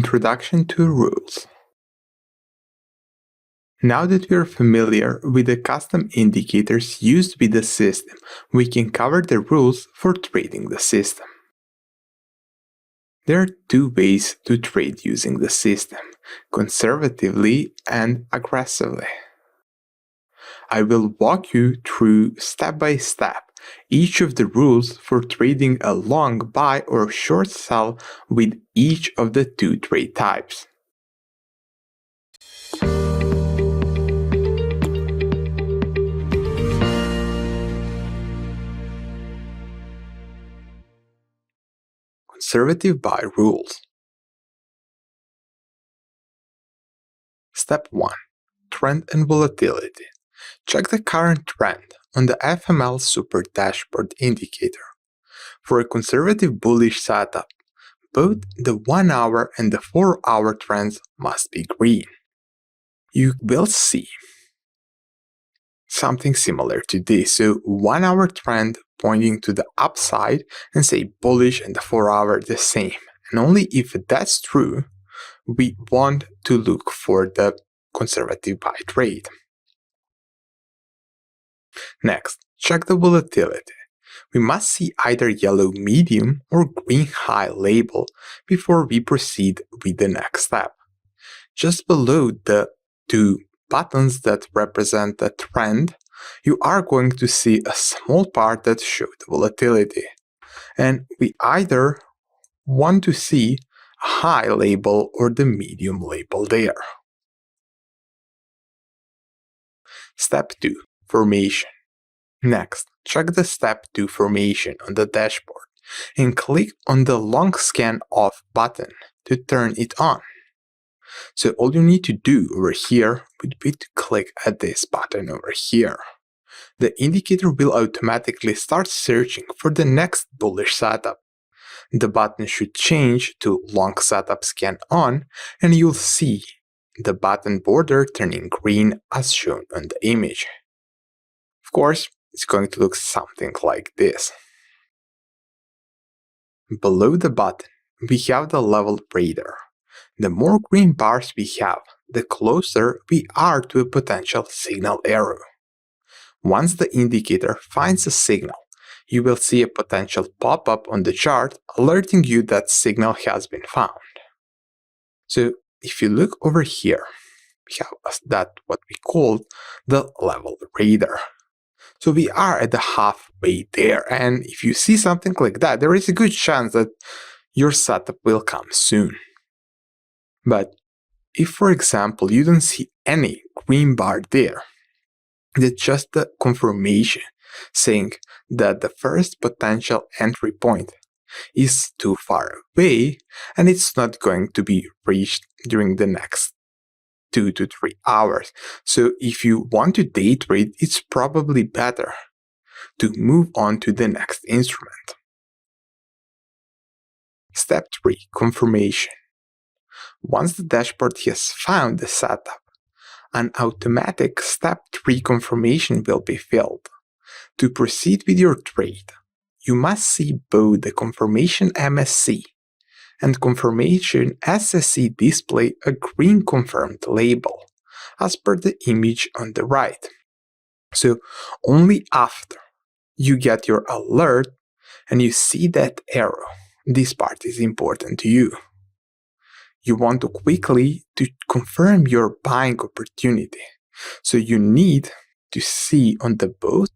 Introduction to rules. Now that we are familiar with the custom indicators used with the system, we can cover the rules for trading the system. There are two ways to trade using the system: conservatively and aggressively. I will walk you through step by step each of the rules for trading a long buy or short sell with each of the two trade types. Conservative buy rules. Step 1. Trend and volatility. Check the current trend on the FML Super Dashboard indicator. For a conservative bullish setup, both the 1 hour and the 4 hour trends must be green. You will see something similar to this. So 1 hour trend pointing to the upside and say bullish, and the 4 hour the same. And only if that's true, we want to look for the conservative buy trade. Next, check the volatility. We must see either yellow medium or green high label before we proceed with the next step. Just below the two buttons that represent the trend, you are going to see a small part that shows the volatility. And we either want to see a high label or the medium label there. Step 2. Formation. Next, check the Step 2 formation on the dashboard and click on the Long Scan Off button to turn it on. So all you need to do over here would be to click at this button over here. The indicator will automatically start searching for the next bullish setup. The button should change to Long Setup Scan On, and you'll see the button border turning green as shown on the image. Of course, it's going to look something like this. Below the button, we have the level radar. The more green bars we have, the closer we are to a potential signal arrow. Once the indicator finds a signal, you will see a potential pop-up on the chart alerting you that signal has been found. So if you look over here, we have that what we call the level radar. So we are at the halfway there, and if you see something like that, there is a good chance that your setup will come soon. But if, for example, you don't see any green bar there, that's just the confirmation saying that the first potential entry point is too far away and it's not going to be reached during the next 2 to 3 hours. So if you want to day trade, it's probably better to move on to the next instrument. Step 3. Confirmation. Once the dashboard has found the setup, an automatic Step 3 confirmation will be filled. To proceed with your trade, you must see both the confirmation MSC and confirmation SSC display a green confirmed label, as per the image on the right. So only after you get your alert and you see that arrow, this part is important to you. You want to quickly to confirm your buying opportunity. So you need to see on the both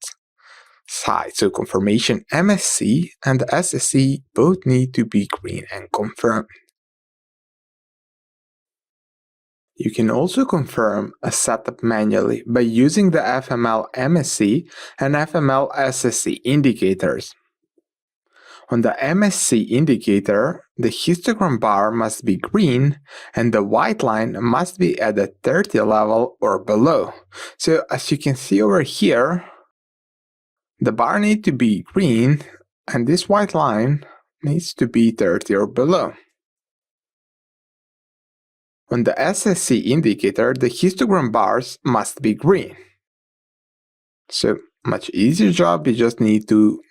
sides. So confirmation MSC and the SSC both need to be green and confirmed. You can also confirm a setup manually by using the FML MSC and FML SSC indicators. On the MSC indicator, the histogram bar must be green and the white line must be at the 30 level or below. So as you can see over here, the bar needs to be green and this white line needs to be 30 or below. On the SSC indicator, the histogram bars must be green. So much easier job, you just need to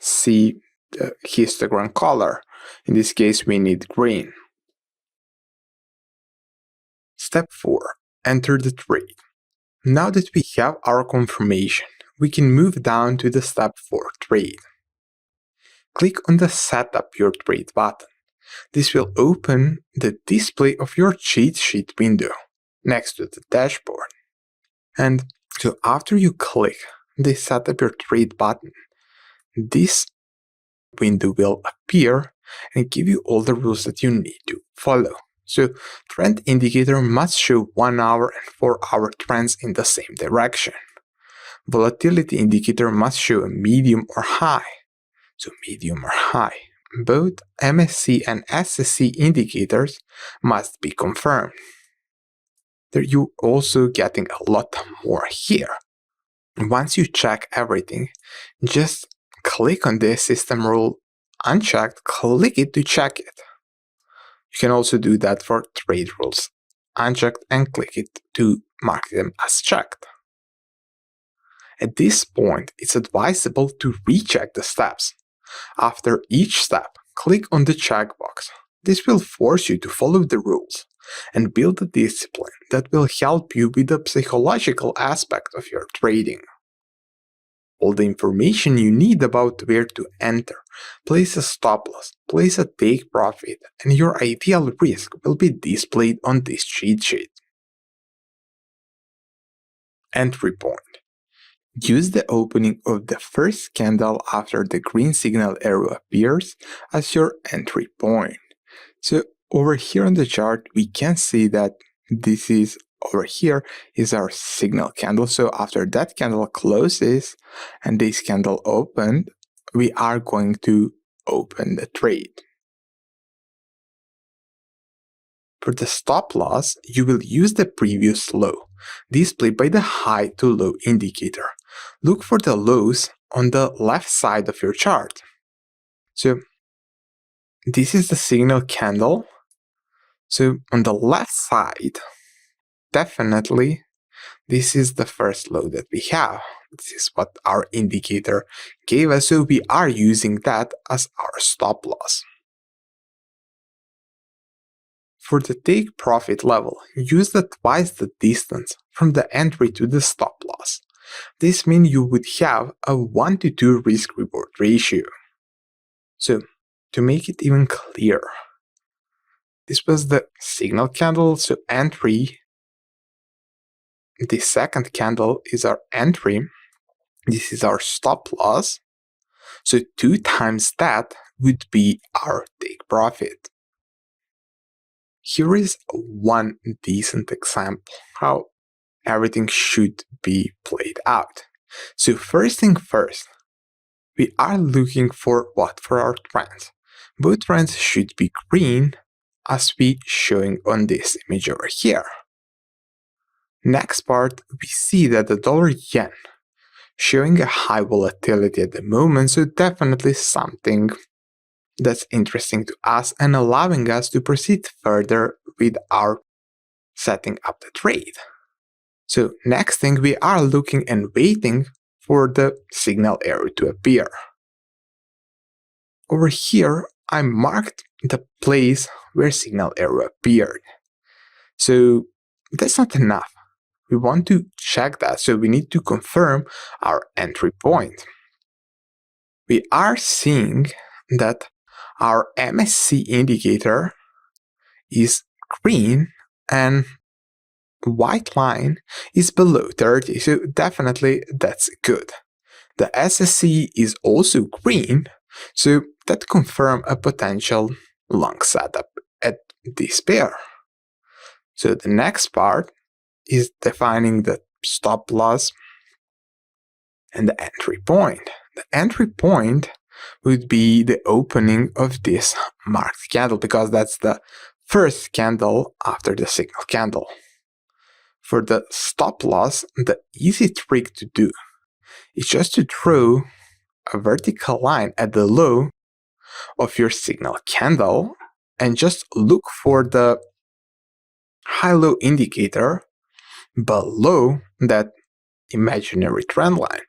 see the histogram color. In this case, we need green. Step 4. Enter the trade. Now that we have our confirmation, we can move down to the Step 4 trade. Click on the Set up your trade button. This will open the display of your cheat sheet window next to the dashboard. And so after you click the Set up your trade button, this window will appear and give you all the rules that you need to follow. So trend indicator must show 1 hour and 4 hour trends in the same direction. Volatility indicator must show a medium or high. So medium or high. Both MSC and SSC indicators must be confirmed. You're also getting a lot more here. Once you check everything, just click on the system rule unchecked, click it to check it. You can also do that for trade rules, unchecked and click it to mark them as checked. At this point, it's advisable to recheck the steps. After each step, click on the checkbox. This will force you to follow the rules and build a discipline that will help you with the psychological aspect of your trading. All the information you need about where to enter, place a stop loss, place a take profit, and your ideal risk will be displayed on this cheat sheet. Entry point. Use the opening of the first candle after the green signal arrow appears as your entry point. So over here on the chart, we can see that this is over here is our signal candle. So after that candle closes and this candle opened, we are going to open the trade. For the stop loss, you will use the previous low, displayed by the high to low indicator. Look for the lows on the left side of your chart. So this is the signal candle. So on the left side, definitely this is the first low that we have. This is what our indicator gave us, so we are using that as our stop loss. For the take profit level, use twice the distance from the entry to the stop loss. This means you would have a 1 to 2 risk-reward ratio. So, to make it even clearer, this was the signal candle, so entry. The second candle is our entry. This is our stop loss. So 2 times that would be our take profit. Here is one decent example how everything should be played out. So first thing first, we are looking for what? For our trends. Both trends should be green as we showing on this image over here. Next part, we see that the dollar-yen showing a high volatility at the moment, so definitely something that's interesting to us and allowing us to proceed further with our setting up the trade. So next thing, we are looking and waiting for the signal arrow to appear. Over here, I marked the place where signal arrow appeared. So that's not enough. We want to check that, so we need to confirm our entry point. We are seeing that our MSC indicator is green and white line is below 30, so definitely that's good. The SSC is also green, so that confirms a potential long setup at this pair. So the next part is defining the stop loss and the entry point. The entry point would be the opening of this marked candle because that's the first candle after the signal candle. For the stop loss, the easy trick to do is just to draw a vertical line at the low of your signal candle and just look for the high-low indicator below that imaginary trend line.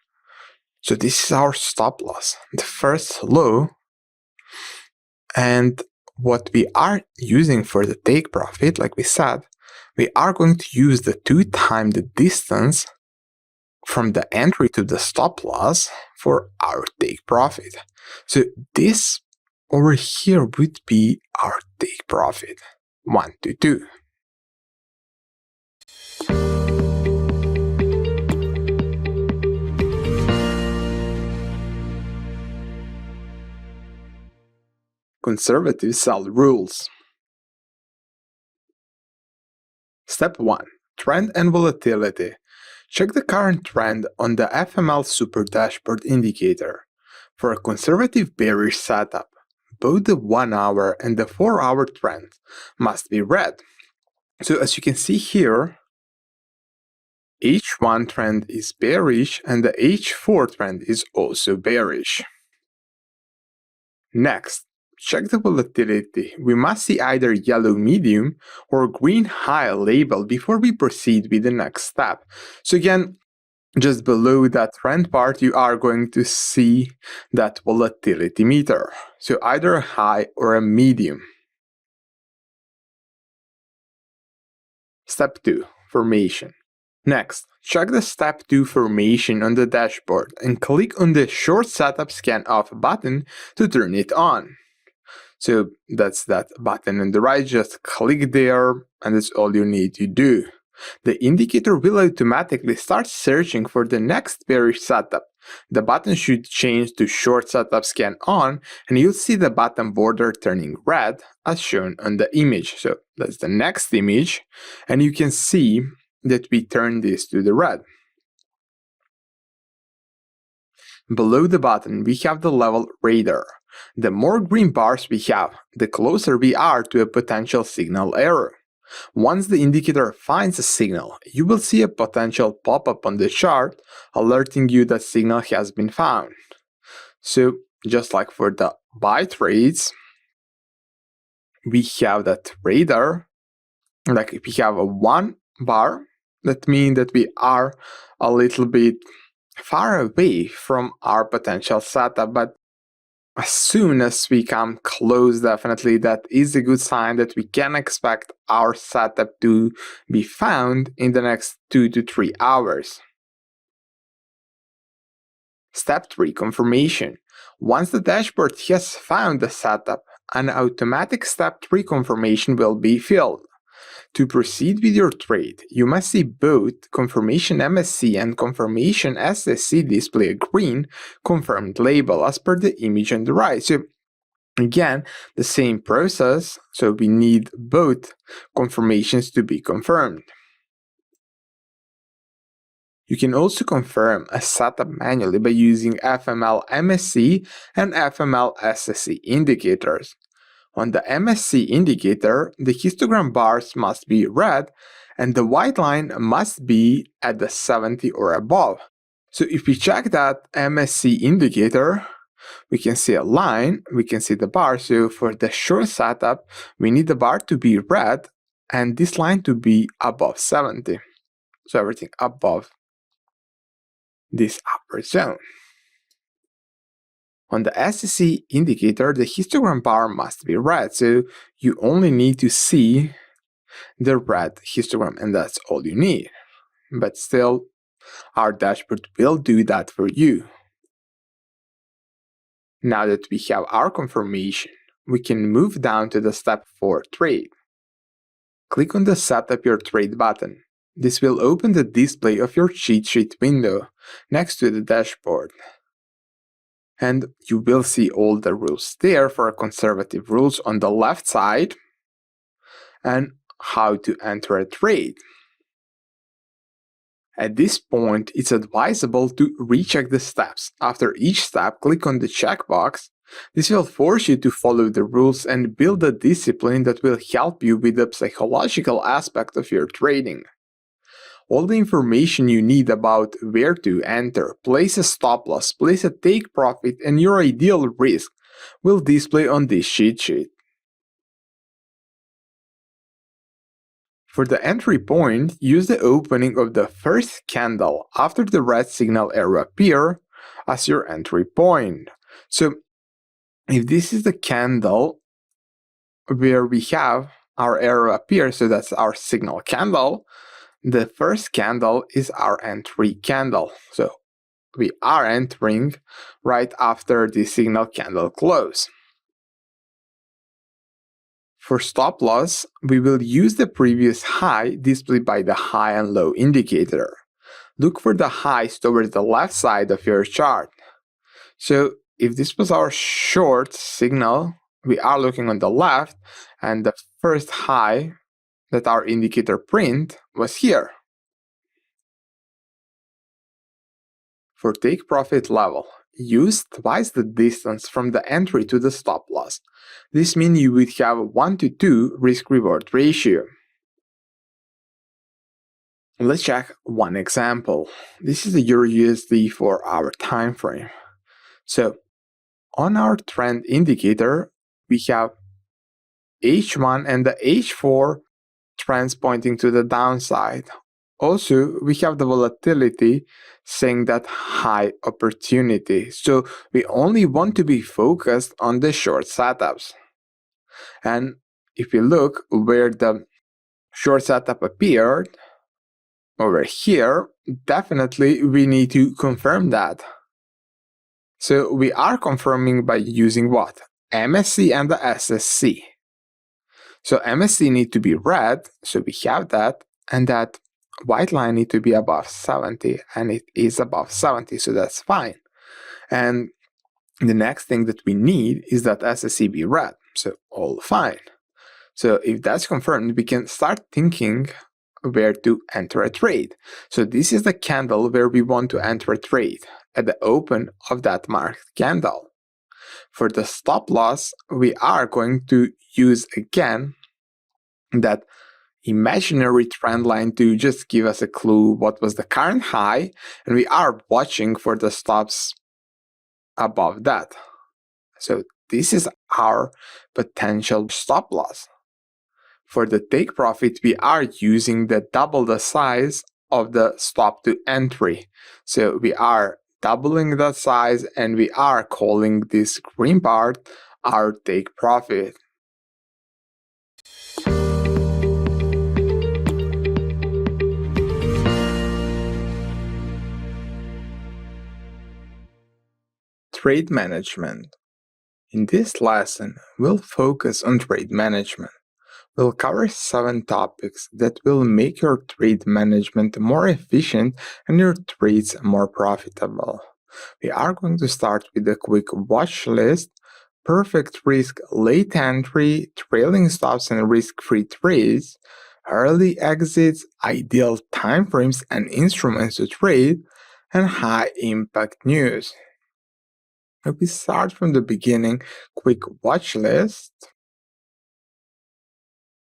So this is our stop loss, the first low, and what we are using for the take profit, like we said, we are going to use the 2 times the distance from the entry to the stop loss for our take profit. So this over here would be our take profit, 1 to 2. Conservative sell rules. Step 1. Trend and volatility. Check the current trend on the FML Super Dashboard indicator. For a conservative bearish setup, both the 1 hour and the 4 hour trend must be red. So as you can see here, H1 trend is bearish and the H4 trend is also bearish. Next, check the volatility. We must see either yellow medium or green high label before we proceed with the next step. So again, just below that trend part, you are going to see that volatility meter. So either a high or a medium. Step 2. Formation. Next, check the Step 2 formation on the dashboard and click on the Short Setup Scan Off button to turn it on. So that's that button on the right, just click there and that's all you need to do. The indicator will automatically start searching for the next bearish setup. The button should change to Short Setup Scan On and you'll see the bottom border turning red as shown on the image. So that's the next image and you can see that we turn this to the red. Below the button we have the level radar. The more green bars we have, the closer we are to a potential signal error. Once the indicator finds a signal, you will see a potential pop-up on the chart alerting you that signal has been found. So just like for the buy trades, we have that radar. Like if we have a 1 bar, that means that we are a little bit far away from our potential setup, but as soon as we come close, definitely that is a good sign that we can expect our setup to be found in the next 2 to 3 hours. Step 3. Confirmation. Once the dashboard has found the setup, an automatic Step 3 confirmation will be filled. To proceed with your trade, you must see both confirmation MSC and confirmation SSC display a green confirmed label as per the image on the right. So again, the same process, so we need both confirmations to be confirmed. You can also confirm a setup manually by using FML MSC and FML SSC indicators. On the MSC indicator, the histogram bars must be red and the white line must be at the 70 or above. So if we check that MSC indicator, we can see a line, we can see the bar. So for the short setup, we need the bar to be red and this line to be above 70. So everything above this upper zone. On the SSC indicator, the histogram bar must be red, so you only need to see the red histogram and that's all you need. But still, our dashboard will do that for you. Now that we have our confirmation, we can move down to the Step 4 trade. Click on the Set Up Your Trade button. This will open the display of your cheat sheet window next to the dashboard. And you will see all the rules there for conservative rules on the left side and how to enter a trade. At this point, it's advisable to recheck the steps. After each step, click on the checkbox. This will force you to follow the rules and build a discipline that will help you with the psychological aspect of your trading. All the information you need about where to enter, place a stop loss, place a take profit, and your ideal risk will display on this cheat sheet. For the entry point, use the opening of the first candle after the red signal arrow appear as your entry point. So if this is the candle where we have our arrow appears, so that's our signal candle. The first candle is our entry candle. So we are entering right after the signal candle close. For stop loss, we will use the previous high displayed by the high and low indicator. Look for the highs towards the left side of your chart. So if this was our short signal, we are looking on the left, and the first high that our indicator print was here. For take profit level, use twice the distance from the entry to the stop loss. This means you would have a 1:2 risk-reward ratio. Let's check one example. This is the Euro USD for our time frame. So on our trend indicator, we have H1 and the H4 trends pointing to the downside. Also, we have the volatility saying that high opportunity. So we only want to be focused on the short setups. And if we look where the short setup appeared, over here, definitely we need to confirm that. So we are confirming by using what? MSC and the SSC. So MSC need to be red, so we have that, and that white line need to be above 70, and it is above 70, so that's fine. And the next thing that we need is that SSC be red, so all fine. So if that's confirmed, we can start thinking where to enter a trade. So this is the candle where we want to enter a trade, at the open of that marked candle. For the stop loss, we are going to use again that imaginary trend line to just give us a clue what was the current high, and we are watching for the stops above that. So this is our potential stop loss. For the take profit, we are using the double the size of the stop to entry. So we are doubling the size, and we are calling this green part our take profit. Trade management. In this lesson, we'll focus on trade management. We'll cover 7 topics that will make your trade management more efficient and your trades more profitable. We are going to start with a quick watch list, perfect risk late entry, trailing stops and risk-free trades, early exits, ideal timeframes and instruments to trade, and high impact news. If we start from the beginning, quick watch list.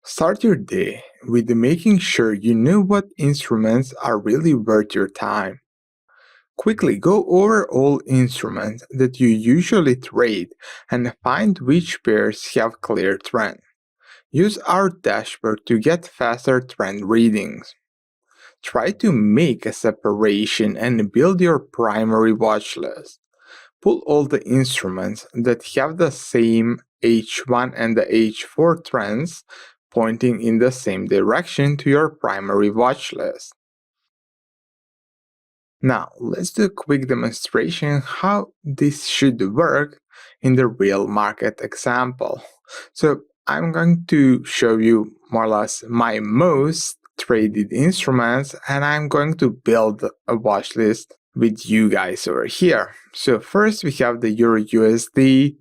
Start your day with making sure you know what instruments are really worth your time. Quickly go over all instruments that you usually trade and find which pairs have clear trend. Use our dashboard to get faster trend readings. Try to make a separation and build your primary watch list. Pull all the instruments that have the same H1 and the H4 trends pointing in the same direction to your primary watch list. Now, let's do a quick demonstration how this should work in the real market example. So I'm going to show you more or less my most traded instruments, and I'm going to build a watch list with you guys over here. So first we have the Euro USD.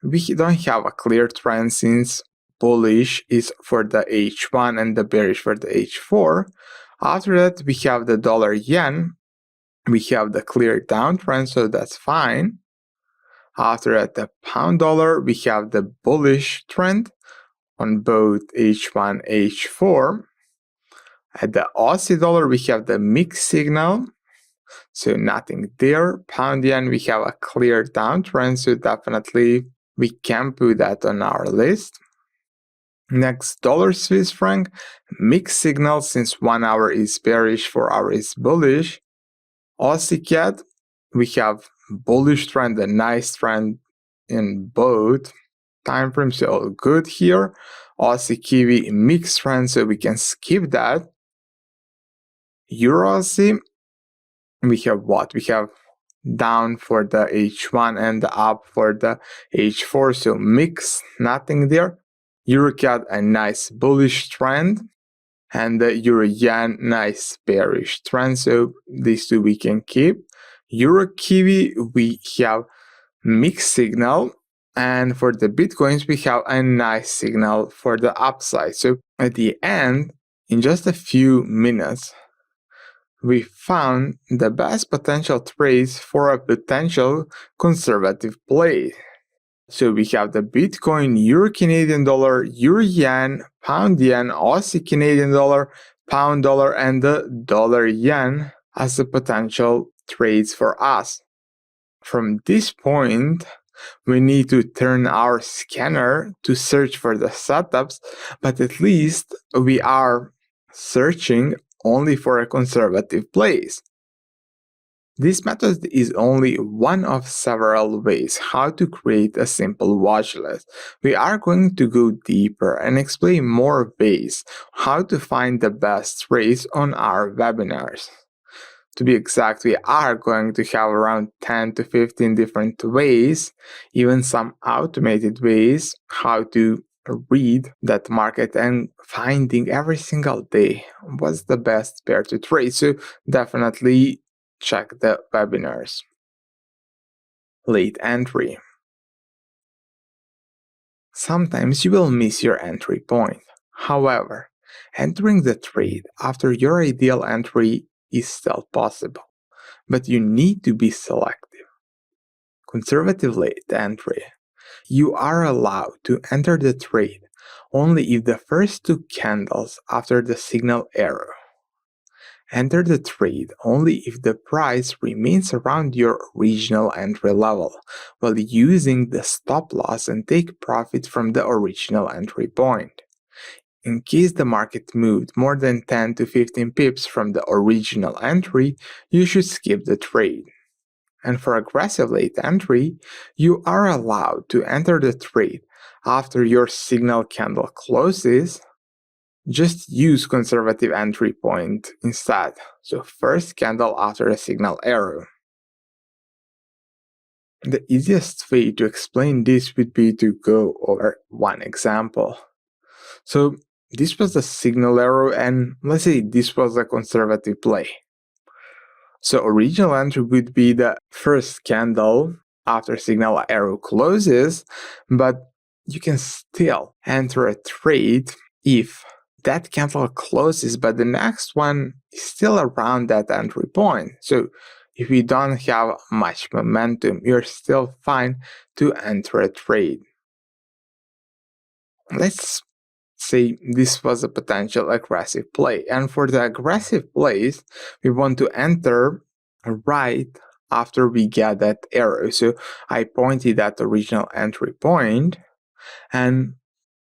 We don't have a clear trend since bullish is for the H1 and the bearish for the H4. After that we have the dollar yen. We have the clear downtrend, so that's fine. After that, the pound dollar, we have the bullish trend on both H1, H4. At the Aussie dollar, we have the mixed signal, so nothing there. Pound yen, we have a clear downtrend, so definitely we can put that on our list. Next, dollar Swiss franc, mixed signal since 1 hour is bearish, 4 hours is bullish. Aussie CAD, we have bullish trend, a nice trend in both time frames, so all good here. Aussie Kiwi mixed trend, so we can skip that. Euro Aussie, we have what? We have down for the H1 and up for the H4, so mix, nothing there. Euro CAD, a nice bullish trend, and the Euro Yen, nice bearish trend, so these two we can keep. Euro Kiwi, we have mixed signal, and for the Bitcoins, we have a nice signal for the upside. So at the end, in just a few minutes, we found the best potential trades for a potential conservative play. So we have the Bitcoin, Euro Canadian dollar, Euro Yen, Pound Yen, Aussie Canadian dollar, Pound dollar, and the Dollar Yen as the potential trades for us. From this point, we need to turn our scanner to search for the setups, but at least we are searching only for a conservative place. This method is only one of several ways how to create a simple watch list. We are going to go deeper and explain more ways how to find the best trades on our webinars. To be exact, we are going to have around 10 to 15 different ways, even some automated ways, how to read that market and finding every single day what's the best pair to trade. So definitely check the webinars. Late entry. Sometimes you will miss your entry point. However, entering the trade after your ideal entry is still possible, but you need to be selective. Conservative late entry. You are allowed to enter the trade only if the first two candles after the signal arrow. Enter the trade only if the price remains around your original entry level, while using the stop loss and take profit from the original entry point. In case the market moved more than 10 to 15 pips from the original entry, you should skip the trade. And for aggressive late entry, you are allowed to enter the trade after your signal candle closes. Just use conservative entry point instead, so first candle after a signal arrow. The easiest way to explain this would be to go over one example. So this was the signal arrow, and let's say this was a conservative play. So original entry would be the first candle after signal arrow closes, but you can still enter a trade if that candle closes, but the next one is still around that entry point. So if you don't have much momentum, you're still fine to enter a trade. Let's say this was a potential aggressive play, and for the aggressive plays, we want to enter right after we get that arrow. So I pointed at the original entry point, and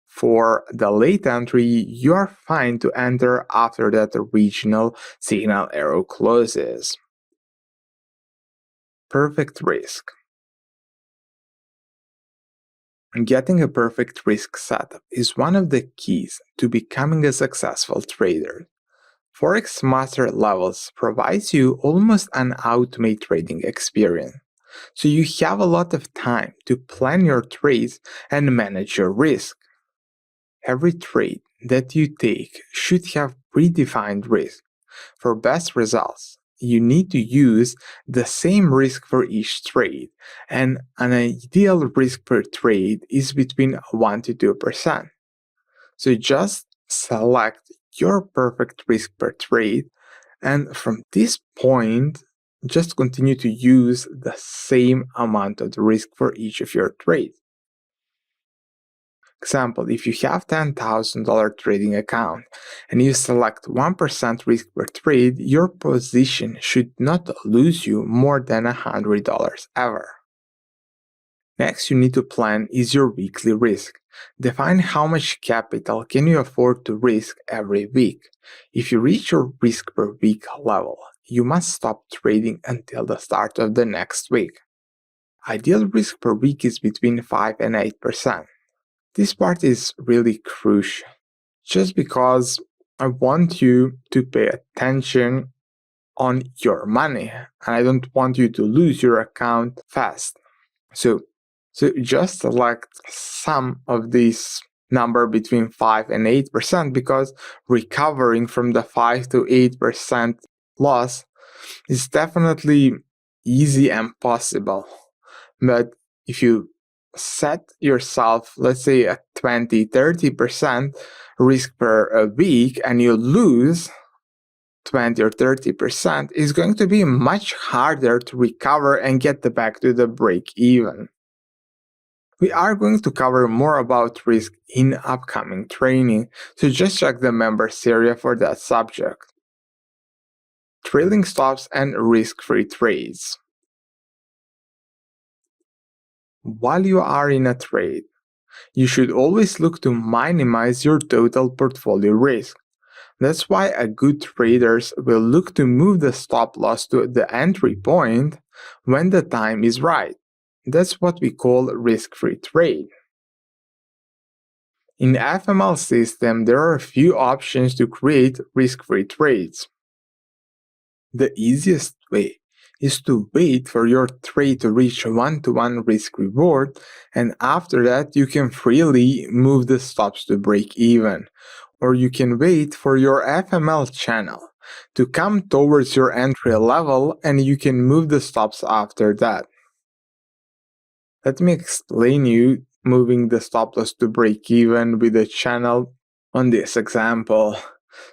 for the late entry, you are fine to enter after that original signal arrow closes. Perfect risk. Getting a perfect risk setup is one of the keys to becoming a successful trader. Forex Master Levels provides you almost an automated trading experience, so you have a lot of time to plan your trades and manage your risk. Every trade that you take should have predefined risk. For best results, you need to use the same risk for each trade, and an ideal risk per trade is between 1 to 2%. So just select your perfect risk per trade, and from this point, just continue to use the same amount of the risk for each of your trades. Example, if you have $10,000 trading account and you select 1% risk per trade, your position should not lose you more than $100 ever. Next you need to plan is your weekly risk. Define how much capital can you afford to risk every week. If you reach your risk per week level, you must stop trading until the start of the next week. Ideal risk per week is between 5 and 8%. This part is really crucial, just because I want you to pay attention on your money, and I don't want you to lose your account fast. So, so just select some of these number between 5 and 8% because recovering from the 5 to 8% loss is definitely easy and possible. But if you set yourself, let's say, at 20-30% risk per week and you lose 20 or 30%, it's going to be much harder to recover and get back to the break even. We are going to cover more about risk in upcoming training, so just check the members area for that subject. Trailing stops and risk-free trades. While you are in a trade, you should always look to minimize your total portfolio risk. That's why a good traders will look to move the stop loss to the entry point when the time is right. That's what we call risk-free trade. In the FML system, there are a few options to create risk-free trades. The easiest way is to wait for your trade to reach one-to-one risk reward, and after that you can freely move the stops to break even. Or you can wait for your FML channel to come towards your entry level and you can move the stops after that. Let me explain you moving the stop loss to break even with the channel on this example.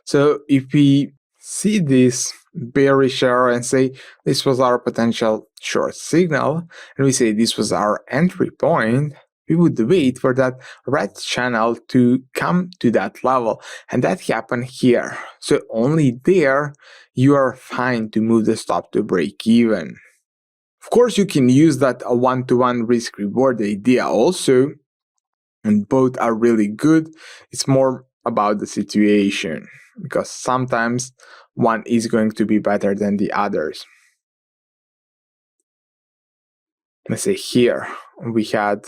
So if we see this bearish arrow and say this was our potential short signal, and we say this was our entry point, we would wait for that red channel to come to that level, and that happened here. So only there you are fine to move the stop to break even. Of course, you can use that a one-to-one risk reward idea also, and both are really good. It's more about the situation, because sometimes one is going to be better than the others. Let's say here we had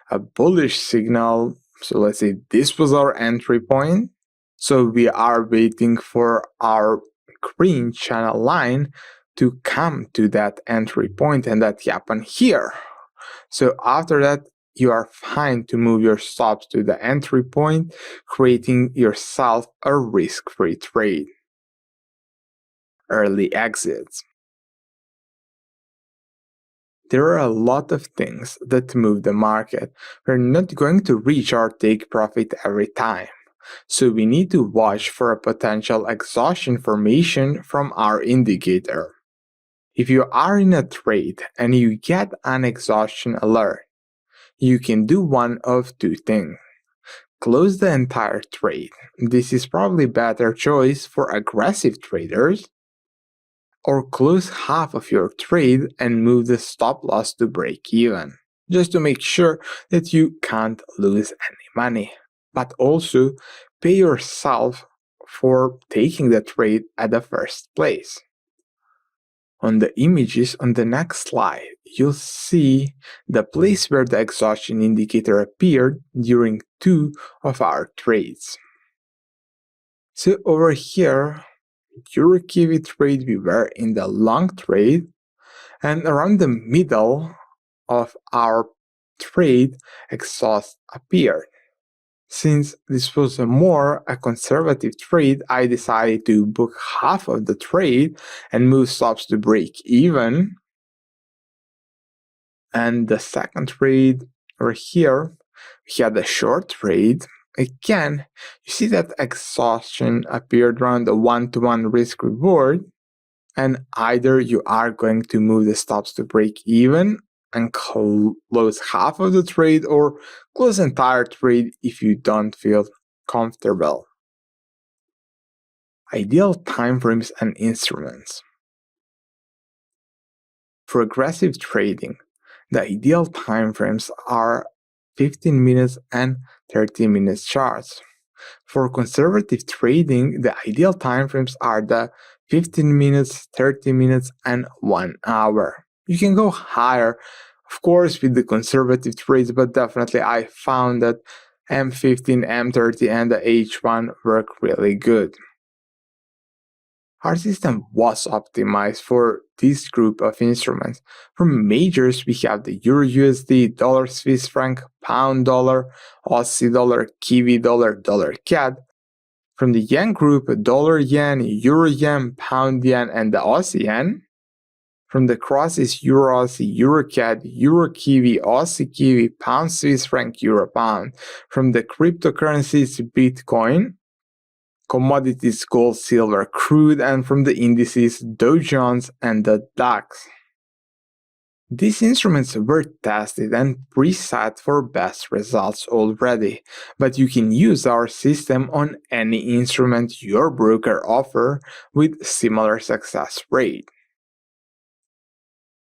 a bullish signal, so let's say this was our entry point. So we are waiting for our green channel line to come to that entry point, and that happened here. So after that, you are fine to move your stops to the entry point, creating yourself a risk-free trade. Early exits. There are a lot of things that move the market. We're not going to reach our take profit every time. So we need to watch for a potential exhaustion formation from our indicator. If you are in a trade and you get an exhaustion alert, you can do one of two things. Close the entire trade. This is probably a better choice for aggressive traders. Or close half of your trade and move the stop loss to break even, just to make sure that you can't lose any money. But also pay yourself for taking the trade at the first place. On the images on the next slide, you'll see the place where the exhaustion indicator appeared during two of our trades. So over here, Euro Kiwi trade, we were in the long trade, and around the middle of our trade, exhaust appeared. Since this was a conservative trade, I decided to book half of the trade and move stops to break even. And the second trade over here, we had a short trade. Again, you see that exhaustion appeared around the one-to-one risk reward, and either you are going to move the stops to break even and close half of the trade, or close entire trade if you don't feel comfortable. Ideal timeframes and instruments. For aggressive trading, the ideal timeframes are 15 minutes and 30 minutes charts. For conservative trading, the ideal timeframes are the 15 minutes, 30 minutes, and 1 hour. You can go higher Of course, with the conservative trades, but definitely I found that M15, M30, and the H1 work really good. Our system was optimized for this group of instruments. From majors, we have the Euro USD, dollar Swiss franc, pound dollar, Aussie dollar, Kiwi dollar, dollar CAD. From the yen group, dollar yen, euro yen, pound yen, and the Aussie yen. From the crosses, euro Aussie, euro CAD, euro Kiwi, Aussie Kiwi, pound Swiss franc, euro pound. From the cryptocurrencies, Bitcoin, commodities, gold, silver, crude, and from the indices, Dow Jones and the DAX. These instruments were tested and preset for best results already, but you can use our system on any instrument your broker offers with similar success rate.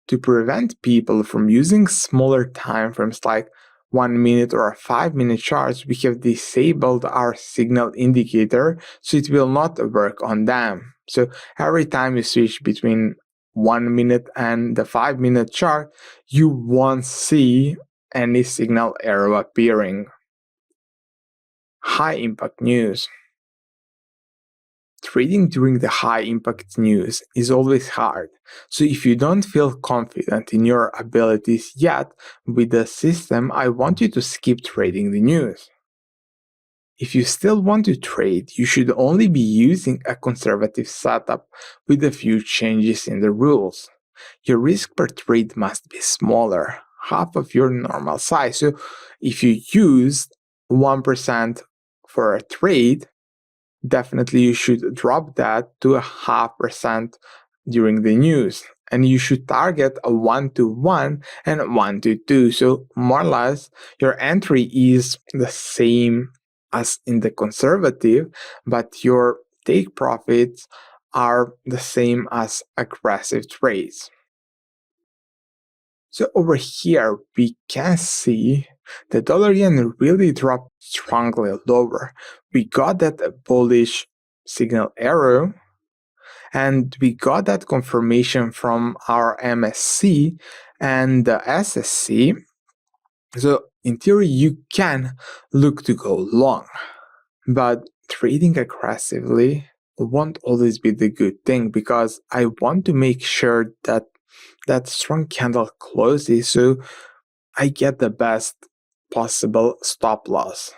To prevent people from using smaller time frames like 1 minute or a 5-minute charts, we have disabled our signal indicator so it will not work on them. So every time you switch between 1 minute and the 5-minute chart, you won't see any signal arrow appearing. High impact news. Trading during the high impact news is always hard, so if you don't feel confident in your abilities yet with the system, I want you to skip trading the news. If you still want to trade, you should only be using a conservative setup with a few changes in the rules. Your risk per trade must be smaller, half of your normal size. So if you use 1% for a trade, definitely you should drop that to a 0.5% during the news. And you should target a 1-to-1 and 1-to-2. So more or less your entry is the same as in the conservative, but your take profits are the same as aggressive trades. So over here we can see the dollar yen really dropped strongly lower. We got that bullish signal arrow and we got that confirmation from our MSC and the SSC. So in theory you can look to go long, but trading aggressively won't always be the good thing because I want to make sure that that strong candle closes so I get the best possible stop loss.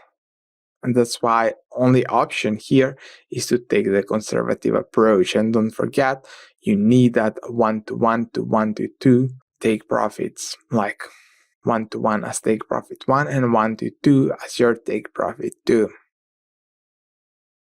And that's why only option here is to take the conservative approach. And don't forget, you need that 1-to-1 to 1-to-2 take profits, like 1-to-1 as take profit 1 and 1-to-2 as your take profit 2.